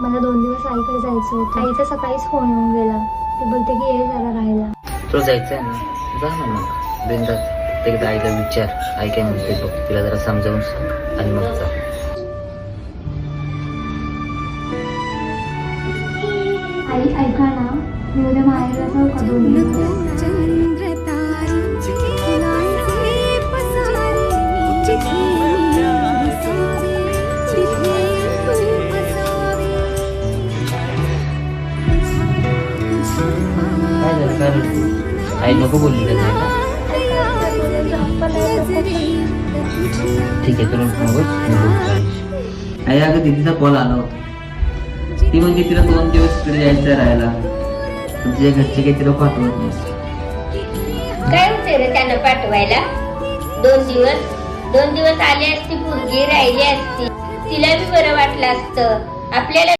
मला 2 दिवस आईकडे जायचं होतं. आईचा सकाळीच फोन येऊन गेला. ती बोलते की ये जरा राहायला. तो जायचं आहे ना, जा ना मग बिनधास्त. एकदा आईला विचार, आई काय म्हणते बघ, तिला जरा समजावून सांग आणि मग जा. आई ऐका ना, मी उद्या माहेरला जाऊ का 2 दिवस? काय झालं, काय रडते? आई नको बोलली का जायला? ठीक आहे, तुला नकोस, मी बोलतो आईशी. आई अगं दीदीचा कॉल आला होता. ती म्हणजे तिला 2 दिवस तिकडे यायचं राहायला. तुझ्या घरचे काही तिला पाठवत नाही. काय होते रे त्यांना पाठवायला? 2 दिवस आली असती, पोरगी राहिली असती, तिला बी बरं वाटलं असतं. आपल्याला